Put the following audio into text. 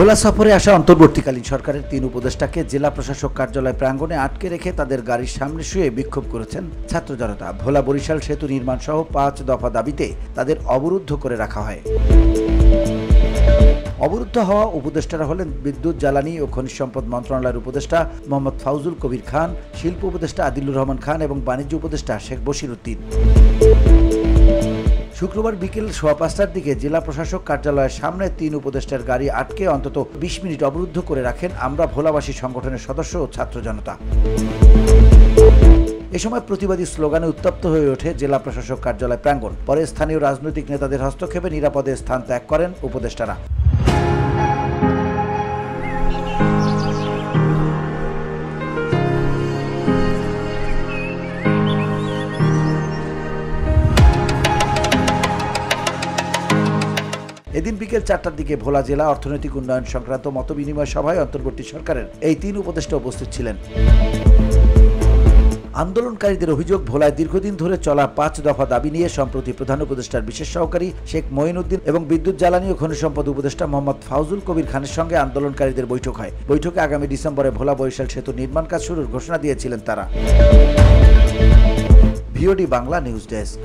ভোলা সফরে আসা অন্তর্বর্তীকালীন সরকারের 3 উপদেষ্টাকে জেলা প্রশাসক কার্যালয় প্রাঙ্গণে আটকে রেখে তাদের গাড়ির সামনে শুয়ে বিক্ষোভ করেছেন ছাত্র জনতা। ভোলা বরিশাল সেতু নির্মাণ সহ 5 দফা দাবিতে তাদের অবরুদ্ধ করে রাখা হয়। অবরুদ্ধ হওয়া উপদেষ্টারা হলেন বিদ্যুৎ, জ্বালানি ও খনিজ সম্পদ মন্ত্রণালয়ের উপদেষ্টা মোহাম্মদ ফাউজুল কবির খান, শিল্প উপদেষ্টা আদিলুর রহমান খান এবং বাণিজ্য উপদেষ্টা শেখ বশির উদ্দিন। শুক্রবার বিকেল 5:15টার দিকে জেলা প্রশাসক কার্যালয়ের সামনে 3 উপদেষ্টার গাড়ি আটকে অন্তত 20 মিনিট অবরুদ্ধ করে রাখেন আমরা ভোলাবাসী সংগঠনের সদস্য ও ছাত্র জনতা। এ সময় প্রতিবাদী স্লোগানে উত্তপ্ত হয়ে ওঠে জেলা প্রশাসক কার্যালয় প্রাঙ্গণ। পরে স্থানীয় রাজনৈতিক নেতাদের হস্তক্ষেপে নিরাপদে স্থান ত্যাগ করেন উপদেষ্টারা। এদিন বিকেল 4টার দিকে ভোলা জেলা অর্থনৈতিক উন্নয়ন সংক্রান্ত মতবিনিময় সভায় অন্তর্বর্তী সরকারের এই 3 উপদেষ্টা উপস্থিত ছিলেন। আন্দোলনকারীদের অভিযোগ, ভোলায় দীর্ঘদিন ধরে চলা 5 দফা দাবি নিয়ে সম্প্রতি প্রধান উপদেষ্টার বিশেষ সহকারী শেখ মঈনুদ্দিন এবং বিদ্যুৎ, জ্বালানি ও খনিজ সম্পদ উপদেষ্টা মোহাম্মদ ফাউজুল কবির খানের সঙ্গে আন্দোলনকারীদের বৈঠক হয়। বৈঠকে আগামী ডিসেম্বরে ভোলা বরিশাল সেতু নির্মাণ কাজ শুরুর ঘোষণা দিয়েছিলেন তারা। VOD Bangla news desk.